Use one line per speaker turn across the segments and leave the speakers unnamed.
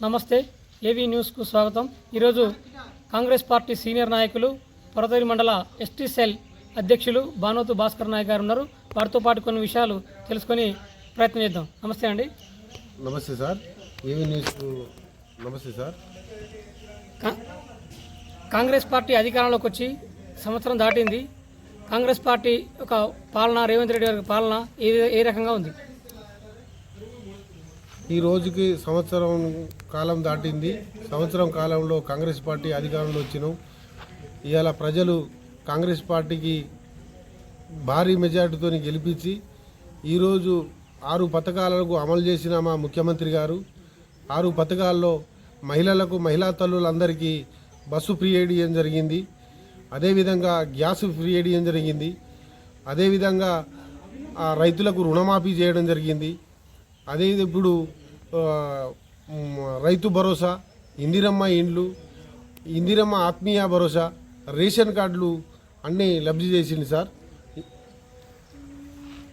నమస్తే ఏవీ న్యూస్కు స్వాగతం. ఈరోజు కాంగ్రెస్ పార్టీ సీనియర్ నాయకులు పర్వతగిరి మండల ఎస్టీ సెల్ అధ్యక్షులు బానోతు భాస్కర్ నాయక్ గారు ఉన్నారు. వారితో పాటు కొన్ని విషయాలు తెలుసుకొని ప్రయత్నం చేద్దాం. నమస్తే అండి.
నమస్తే సార్. ఏవీ న్యూస్ నమస్తే సార్.
కాంగ్రెస్ పార్టీ అధికారంలోకి వచ్చి సంవత్సరం దాటింది. కాంగ్రెస్ పార్టీ ఒక పాలన, రేవంత్ రెడ్డి గారి పాలన ఏ రకంగా ఉంది?
ఈ రోజుకి సంవత్సరం కాలం దాటింది. సంవత్సరం కాలంలో కాంగ్రెస్ పార్టీ అధికారంలో వచ్చినాం. ఇవాళ ప్రజలు కాంగ్రెస్ పార్టీకి భారీ మెజార్టీతో గెలిపించి ఈరోజు 6 పథకాలకు అమలు చేసిన మా ముఖ్యమంత్రి గారు 6 పథకాల్లో మహిళా తల్లులందరికీ బస్సు ఫ్రీ చేయడం జరిగింది. అదేవిధంగా గ్యాస్ ఫ్రీ చేయడం జరిగింది. అదేవిధంగా రైతులకు రుణమాఫీ చేయడం జరిగింది. అదే ఇప్పుడు రైతు భరోసా, ఇందిరమ్మ ఇండ్లు, ఇందిరమ్మ ఆత్మీయ భరోసా, రేషన్ కార్డులు అన్నీ లబ్ధి చేసింది సార్.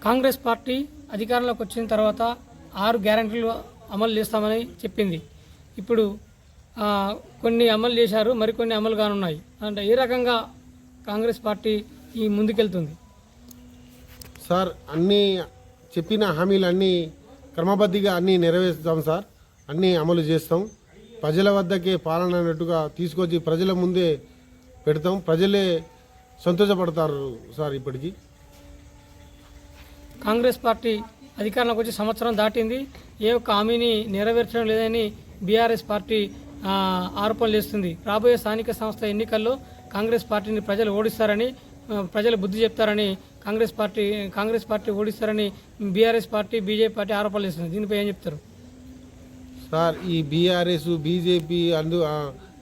కాంగ్రెస్ పార్టీ అధికారంలోకి వచ్చిన తర్వాత 6 గ్యారెంటీలు అమలు చేస్తామని చెప్పింది. ఇప్పుడు కొన్ని అమలు చేశారు, మరికొన్ని అమలు కానున్నాయి. అంటే ఏ రకంగా కాంగ్రెస్ పార్టీ ఈ ముందుకెళ్తుంది?
సార్, అన్నీ చెప్పిన హామీలన్నీ క్రమబద్ధిగా అన్నీ నెరవేర్స్తాం సార్. అన్నీ అమలు చేస్తాం. ప్రజల వద్దకే పాలన అన్నట్టుగా తీసుకొచ్చి ప్రజల ముందే పెడతాం. ప్రజలే సంతోషపడతారు సార్. ఇప్పటికీ
కాంగ్రెస్ పార్టీ అధికారంలోకి వచ్చి సంవత్సరం దాటింది. ఏ ఒక్క హామీని నెరవేర్చడం లేదని బీఆర్ఎస్ పార్టీ ఆరోపణలు చేస్తుంది. రాబోయే స్థానిక సంస్థ ఎన్నికల్లో కాంగ్రెస్ పార్టీని ప్రజలు ఓడిస్తారని, ప్రజలు బుద్ధి చెప్తారని, కాంగ్రెస్ పార్టీ ఓడిస్తారని బీఆర్ఎస్ పార్టీ, బీజేపీ పార్టీ ఆరోపణలు చేస్తుంది. దీనిపై ఏం చెప్తారు
సార్? ఈ బీఆర్ఎస్, బీజేపీ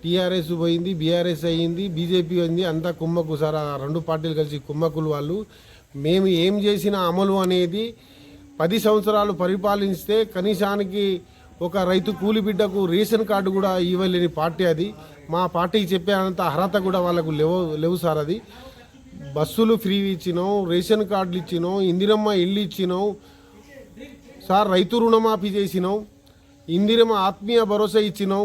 టీఆర్ఎస్ పోయింది, బీఆర్ఎస్ అయ్యింది, బీజేపీ అయింది, అంతా కుమ్మక్కు సార్. 2 పార్టీలు కలిసి కుమ్మక్కులు వాళ్ళు. మేము ఏం చేసిన అమలు అనేది 10 సంవత్సరాలు పరిపాలిస్తే కనీసానికి ఒక రైతు కూలి బిడ్డకు రేషన్ కార్డు కూడా ఇవ్వలేని పార్టీ అది. మా పార్టీకి చెప్పేంత అర్హత కూడా వాళ్ళకు లేవు సార్. అది బస్సులు ఫ్రీ ఇచ్చినాం, రేషన్ కార్డులు ఇచ్చినాం, ఇందిరమ్మ ఇల్లు ఇచ్చినాం సార్, రైతు రుణమాఫీ చేసినాం, ఇందిరమ్మ ఆత్మీయ భరోసా ఇచ్చినాం,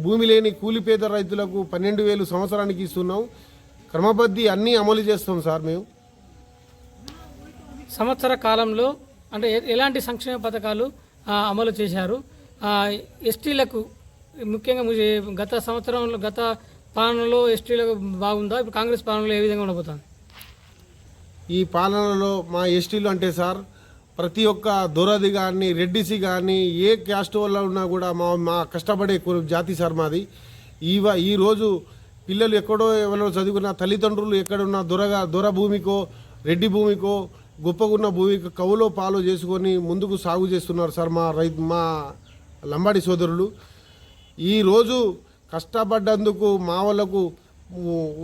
భూమి లేని కూలిపేద రైతులకు 12,000 సంవత్సరానికి ఇస్తున్నాం. క్రమబద్ధి అన్నీ అమలు చేస్తాం సార్. మేము
సంవత్సర కాలంలో అంటే ఎలాంటి సంక్షేమ పథకాలు అమలు చేశారు? ఎస్టీలకు ముఖ్యంగా గత సంవత్సరంలో, గత పాలనలో ఎస్టీలకు బాగుందా? ఇప్పుడు కాంగ్రెస్ పాలనలో ఏ విధంగా ఉండబోతుంది?
ఈ పాలనలో మా ఎస్టీలు అంటే సార్, ప్రతి ఒక్క దొరది కానీ, రెడ్డిసి కానీ, ఏ క్యాస్ట్ వల్ల ఉన్నా కూడా మా కష్టపడే జాతి సార్ మాది. ఈరోజు పిల్లలు ఎక్కడో ఎవరో చదువుకున్న తల్లిదండ్రులు ఎక్కడున్న దొర భూమికో, రెడ్డి భూమికో, గొప్పగున్న భూమికి కవులో పాలు చేసుకొని ముందుకు సాగు చేస్తున్నారు సార్ మా లంబాడి సోదరులు. ఈరోజు కష్టపడ్డందుకు మా వాళ్ళకు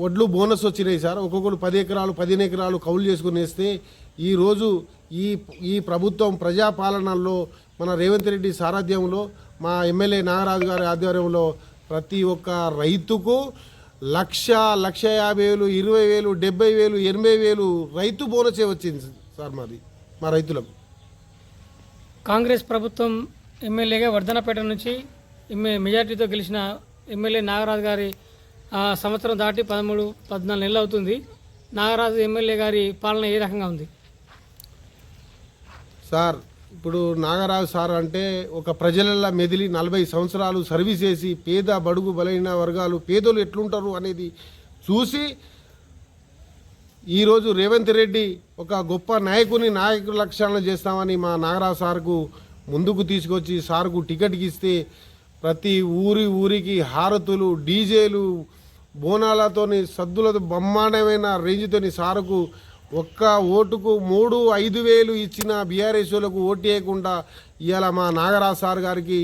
వడ్లు బోనస్ వచ్చినాయి సార్. ఒక్కొక్కరు 10 ఎకరాలు 15 ఎకరాలు కౌలు చేసుకుని వేస్తే ఈరోజు ఈ ప్రభుత్వం ప్రజాపాలనలో మన రేవంత్ రెడ్డి సారథ్యంలో, మా ఎమ్మెల్యే నాగరాజు గారి ఆధ్వర్యంలో ప్రతి ఒక్క రైతుకు 1,50,000, 20,000, 70,000, 80,000 రైతు బోనసే వచ్చింది సార్ మా రైతులకు.
కాంగ్రెస్ ప్రభుత్వం ఎమ్మెల్యేగా వర్ధనపేట నుంచి మెజార్టీతో గెలిచిన ఎమ్మెల్యే నాగరాజు గారి సంవత్సరం దాటి 13-14 నెలలు అవుతుంది. నాగరాజు ఎమ్మెల్యే గారి పాలన ఏ రకంగా ఉంది
సార్? ఇప్పుడు నాగరాజు సార్ అంటే ఒక ప్రజలలా మెదిలి 40 సంవత్సరాలు సర్వీస్ చేసి పేద బడుగు బలైన వర్గాలు, పేదలు ఎట్లుంటారు అనేది చూసి ఈరోజు రేవంత్ రెడ్డి ఒక గొప్ప నాయకుల లక్ష్యాలను చేస్తామని మా నాగరాజు సార్కు ముందుకు తీసుకొచ్చి సార్కు టికెట్కి ఇస్తే ప్రతి ఊరికి హారతులు, డీజేలు, బోనాలతోని, సద్దులతో బ్రహ్మాండమైన రేంజ్తోని సారుకు ఒక్క ఓటుకు 3-5 ఇచ్చిన బీఆర్ఎస్ వాళ్ళకు ఓటు వేయకుండా ఇవాళ మా నాగరాజు సార్ గారికి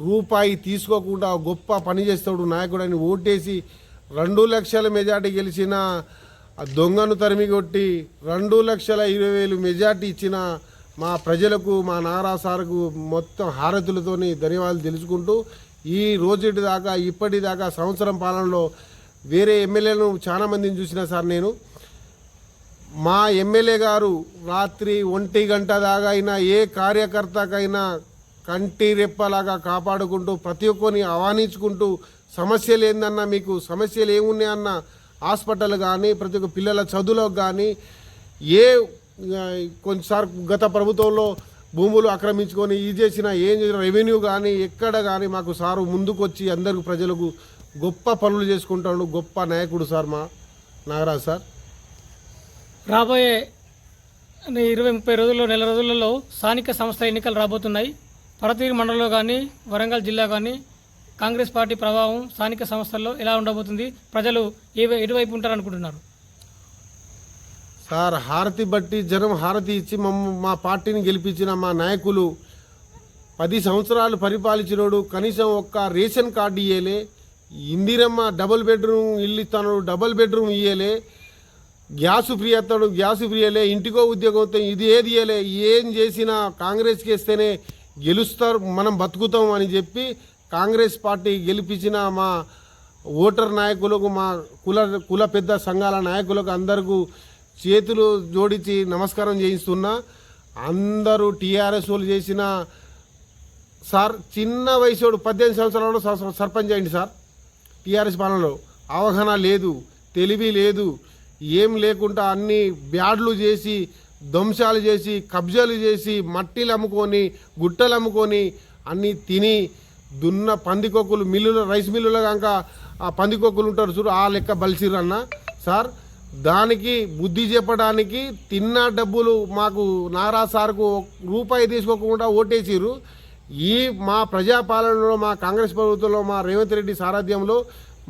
రూపాయి తీసుకోకుండా గొప్ప పని చేస్తాడు నాయకుడని ఓటేసి 2 లక్షల మెజార్టీ గెలిచిన దొంగను తరిమి కొట్టి 2,20,000 మెజార్టీ ఇచ్చిన మా ప్రజలకు, మా నాగరాజు సార్కు మొత్తం హారతులతోని ధన్యవాదాలు తెలుసుకుంటూ, ఈ రోజుటి దాకా ఇప్పటిదాకా సంవత్సరం పాలనలో వేరే ఎమ్మెల్యేలను చాలామందిని చూసిన సార్ నేను. మా ఎమ్మెల్యే గారు రాత్రి 1 గంట దాకా అయినా ఏ కార్యకర్తకైనా కంటి రెప్పలాగా కాపాడుకుంటూ ప్రతి ఒక్కరిని ఆహ్వానించుకుంటూ సమస్యలు ఏందన్నా మీకు సమస్యలు ఏమున్నాయన్న హాస్పిటల్ కానీ ప్రతి ఒక్క పిల్లల చదువులకు కానీ కొంచెంసారి గత ప్రభుత్వంలో భూములు ఆక్రమించుకొని ఇది చేసిన ఏం చేసిన రెవెన్యూ కానీ ఎక్కడ కానీ మాకు సారు ముందుకొచ్చి అందరికి ప్రజలకు గొప్ప పనులు చేసుకుంటాడు గొప్ప నాయకుడు సార్ మా నాగరాజు సార్.
రాబోయే 20-30 రోజుల్లో నెల రోజులలో స్థానిక సంస్థ ఎన్నికలు రాబోతున్నాయి. పరతీరు మండలంలో కానీ వరంగల్ జిల్లా కానీ కాంగ్రెస్ పార్టీ ప్రభావం స్థానిక సంస్థల్లో ఎలా ఉండబోతుంది? ప్రజలు ఎటువైపు ఉంటారనుకుంటున్నారు?
సార్ హారతి బట్టి జనం హారతి ఇచ్చి మా పార్టీని గెలిపించిన మా నాయకులు 10 సంవత్సరాలు పరిపాలించినోడు కనీసం ఒక్క రేషన్ కార్డు ఇయ్యలే, ఇందిరమ్మ డబుల్ బెడ్రూమ్ ఇల్లు ఇస్తాను డబుల్ బెడ్రూమ్ ఇయ్యలే, గ్యాస్ ఫ్రీ ఎత్తాడు గ్యాస్ ఫ్రీ ఇయ్యలే, ఇంటికో ఉద్యోగం ఇది ఏది ఇయ్యలే. ఏం చేసినా కాంగ్రెస్కి వేస్తేనే గెలుస్తారు మనం బతుకుతాం అని చెప్పి కాంగ్రెస్ పార్టీ గెలిపించిన మా ఓటర్ నాయకులకు మా కుల పెద్ద సంఘాల నాయకులకు అందరికీ చేతులు జోడించి నమస్కారం చేయిస్తున్నా. అందరూ టీఆర్ఎస్ వాళ్ళు చేసిన సార్ చిన్న వయసుడు 18 సంవత్సరాలు సర్పంచ్ అయింది సార్. టీఆర్ఎస్ పాలనలో అవగాహన లేదు, తెలివి లేదు, ఏం లేకుండా అన్ని బ్యాడ్లు చేసి ధ్వంసాలు చేసి కబ్జాలు చేసి మట్టిలు అమ్ముకొని గుట్టలు అమ్ముకొని అన్నీ తిని దున్న పందికొక్కులు మిల్లుల రైస్ మిల్లుల కనుక ఆ పందికొక్కులు ఉంటారు చూడు ఆ లెక్క బలిసిర్రు అన్న సార్. దానికి బుద్ధి చెప్పడానికి తిన్న డబ్బులు మాకు నాగరాజు సార్కు రూపాయి తీసుకోకుండా ఓటేసిర్రు. ఈ మా ప్రజాపాలనలో మా కాంగ్రెస్ ప్రభుత్వంలో మా రేవంత్ రెడ్డి సారథ్యంలో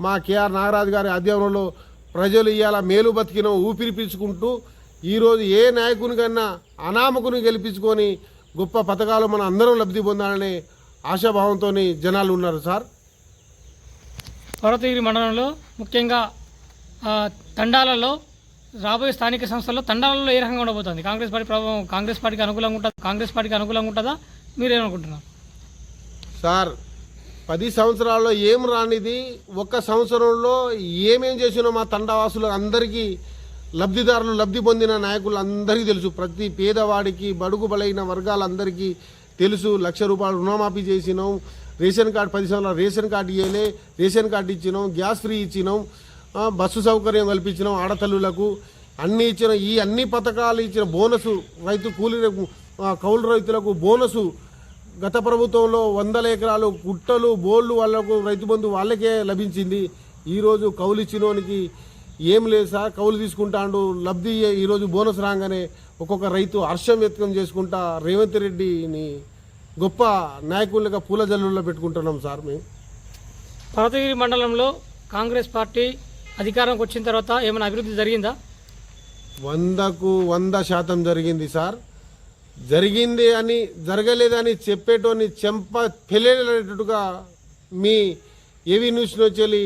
మా కేఆర్ నాగరాజు గారి ఆధ్వర్యంలో ప్రజలు ఇవాళ మేలు బతికిన ఊపిరి పీల్చుకుంటూ ఈరోజు ఏ నాయకుని కన్నా అనామకుని గెలిపించుకొని గొప్ప పథకాలు మన అందరం లబ్ధి పొందాలనే ఆశాభావంతో జనాలు ఉన్నారు సార్.
పర్వతగిరి మండలంలో ముఖ్యంగా తండాలలో రాబోయే స్థానిక సంస్థల్లో తండాలలో ఏ రకంగా ఉండబోతుంది? కాంగ్రెస్ పార్టీ ప్రభావం కాంగ్రెస్ పార్టీకి అనుకూలంగా ఉంటుందా? మీరేమనుకుంటున్నారు
సార్? 10 సంవత్సరాల్లో ఏం రానిది ఒక్క సంవత్సరంలో ఏమేం చేసినో మా తండావాసులు అందరికీ లబ్ధిదారులు లబ్ధి పొందిన నాయకులు అందరికీ తెలుసు. ప్రతి పేదవాడికి బడుగు బలైన వర్గాలందరికీ తెలుసు. 1,00,000 రూపాయలు రుణమాఫీ చేసినాం, రేషన్ కార్డు 10 సంవత్సరాలు రేషన్ కార్డు ఇవ్వలే, రేషన్ కార్డు ఇచ్చినాం, గ్యాస్ ఫ్రీ ఇచ్చినాం, బస్సు సౌకర్యం కల్పించినాం, ఆడతల్లులకు అన్నీ ఇచ్చినాం. ఈ అన్ని పథకాలు ఇచ్చిన బోనసు రైతు కూలీ కౌలు రైతులకు బోనసు గత ప్రభుత్వంలో 100 ఎకరాలు గుట్టలు బోళ్ళు వాళ్ళకు రైతు బంధు వాళ్ళకే లభించింది. ఈరోజు కౌలు ఇచ్చినోనికి ఏం లేదు సార్, కౌలు తీసుకుంటాడు లబ్ధి. ఈరోజు బోనస్ రాగానే ఒక్కొక్క రైతు హర్షం వ్యక్తం చేసుకుంటా రేవంత్ రెడ్డిని గొప్ప నాయకులుగా పూల జల్లుల్లో పెట్టుకుంటున్నాం సార్. మేము
పర్వతగిరి మండలంలో కాంగ్రెస్ పార్టీ అధికారంకి వచ్చిన తర్వాత ఏమైనా అభివృద్ధి జరిగిందా?
100కు 100% జరిగింది సార్. జరిగింది అని జరగలేదని చెప్పేటోని చెంప పెళ్ళేటట్టుగా మీ ఏవీ న్యూస్ నుంచి వెళ్ళి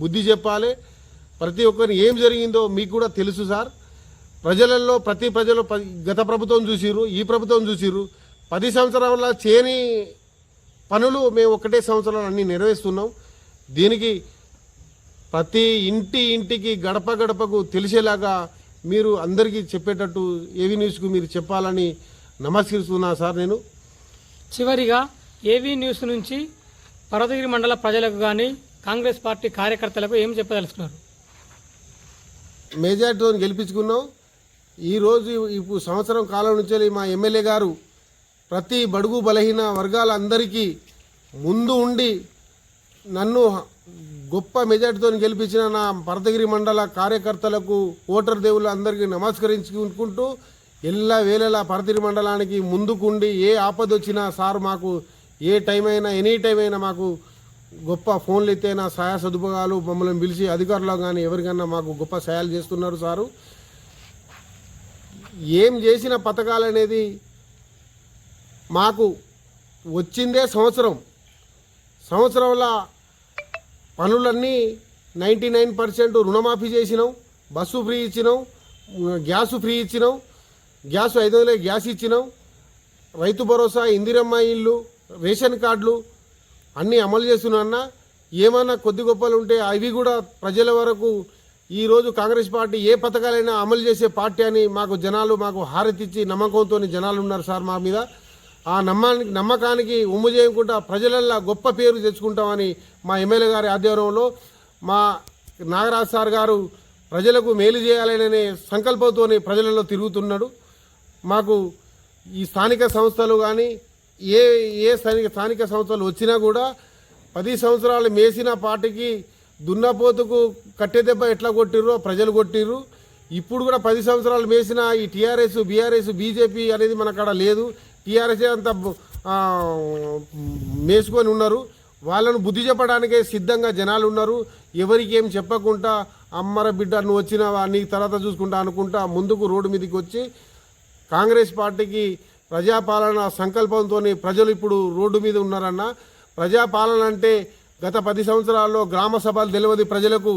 బుద్ధి చెప్పాలి. ప్రతి ఒక్కరిని ఏం జరిగిందో మీకు కూడా తెలుసు సార్. ప్రజలలో ప్రజలు గత ప్రభుత్వం చూసిర్రు, ఈ ప్రభుత్వం చూసిర్రు. 10 సంవత్సరాల చేయని పనులు మేము ఒకటే సంవత్సరాలు అన్నీ నెరవేరుస్తున్నాం. దీనికి ప్రతి ఇంటికి గడప గడపకు తెలిసేలాగా మీరు అందరికీ చెప్పేటట్టు ఏవీ న్యూస్కు మీరు చెప్పాలని నమస్కరిస్తున్నా సార్. నేను
చివరిగా ఏవీ న్యూస్ నుంచి పర్వతగిరి మండల ప్రజలకు కానీ కాంగ్రెస్ పార్టీ కార్యకర్తలకు ఏం చెప్పదలుచుకున్నారు?
మెజార్టీతో గెలిపించుకున్నాం. ఈరోజు ఇప్పుడు సంవత్సరం కాలం నుంచి మా ఎమ్మెల్యే గారు ప్రతి బడుగు బలహీన వర్గాలందరికీ ముందు ఉండి నన్ను గొప్ప మెజార్టీతో గెలిపించిన నా పర్వతగిరి మండల కార్యకర్తలకు ఓటర్ దేవుళ్ళు అందరికీ నమస్కరించుకుంటూ ఎల్లా వేళలా పర్వతగిరి మండలానికి ముందుకుండి ఏ ఆపద వచ్చినా సార్ మాకు ఏ టైం అయినా ఎనీ టైం అయినా మాకు గొప్ప ఫోన్లు ఎత్తైనా సహాయ సదుపాయాలు మమ్మల్ని పిలిచి అధికారులు కానీ ఎవరికన్నా మాకు గొప్ప సహాయాలు చేస్తున్నారు సారు. ఏం చేసిన పథకాలు అనేది మాకు వచ్చిందే సంవత్సరంలో పనులన్నీ 99% రుణమాఫీ చేసినాం, బస్సు ఫ్రీ ఇచ్చినాం, గ్యాస్ ఫ్రీ ఇచ్చినాం, గ్యాస్ 500 గ్యాస్ ఇచ్చినాం, రైతు భరోసా, ఇందిరమ్మ ఇల్లు, రేషన్ కార్డులు అన్నీ అమలు చేస్తున్నా. ఏమన్నా కొద్ది గొప్పలు ఉంటే అవి కూడా ప్రజల వరకు ఈరోజు కాంగ్రెస్ పార్టీ ఏ పథకాలైనా అమలు చేసే పార్టీ అని మాకు జనాలు మాకు హారతిచ్చి నమ్మకంతో జనాలు ఉన్నారు సార్ మా మీద. ఆ నమ్మకానికి ఉమ్ము చేయకుండా ప్రజలల్లో గొప్ప పేరు తెచ్చుకుంటామని మా ఎమ్మెల్యే గారి ఆధ్వర్యంలో మా నాగరాజ్ సార్ గారు ప్రజలకు మేలు చేయాలనే సంకల్పంతో ప్రజలలో తిరుగుతున్నాడు. మాకు ఈ స్థానిక సంస్థలు కానీ ఏ స్థానిక సంస్థలు వచ్చినా కూడా 10 సంవత్సరాలు మేసిన పార్టీకి దున్నపోతుకు కట్టె దెబ్బ ఎట్లా కొట్టిర్రో ప్రజలు కొట్టిర్రు. ఇప్పుడు కూడా 10 సంవత్సరాలు మేసిన ఈ టీఆర్ఎస్ బీఆర్ఎస్ బీజేపీ అనేది మన కాడ లేదు. టీఆర్ఎస్ అంతా మేసుకొని ఉన్నారు. వాళ్ళను బుద్ధి చెప్పడానికే సిద్ధంగా జనాలు ఉన్నారు. ఎవరికి ఏం చెప్పకుండా అమ్మర బిడ్డ నువ్వు వచ్చినావా నీ తర్వాత చూసుకుంటా అనుకుంటా ముందుకు రోడ్డు మీదకి వచ్చి కాంగ్రెస్ పార్టీకి ప్రజాపాలన సంకల్పంతో ప్రజలు ఇప్పుడు రోడ్డు మీద ఉన్నారన్న. ప్రజాపాలన అంటే గత 10 సంవత్సరాల్లో గ్రామ సభలు తెలియదు ప్రజలకు,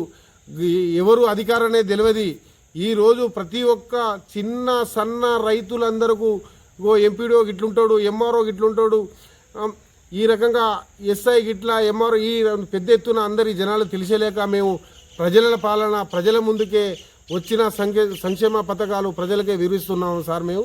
ఎవరు అధికారనే తెలియదు. ఈరోజు ప్రతి ఒక్క చిన్న సన్న రైతులందరికీ ఎంపీడో గిట్లుంటాడు, ఎంఆర్ఓ గిట్లుంటాడు, ఈ రకంగా ఎస్ఐ గిట్లా ఎంఆర్ఓ ఈ పెద్ద ఎత్తున అందరి జనాలు తెలిసేలేక మేము ప్రజల పాలన ప్రజల ముందుకే వచ్చిన సంక్షేమ పథకాలు ప్రజలకే వివరిస్తున్నాము సార్. మేము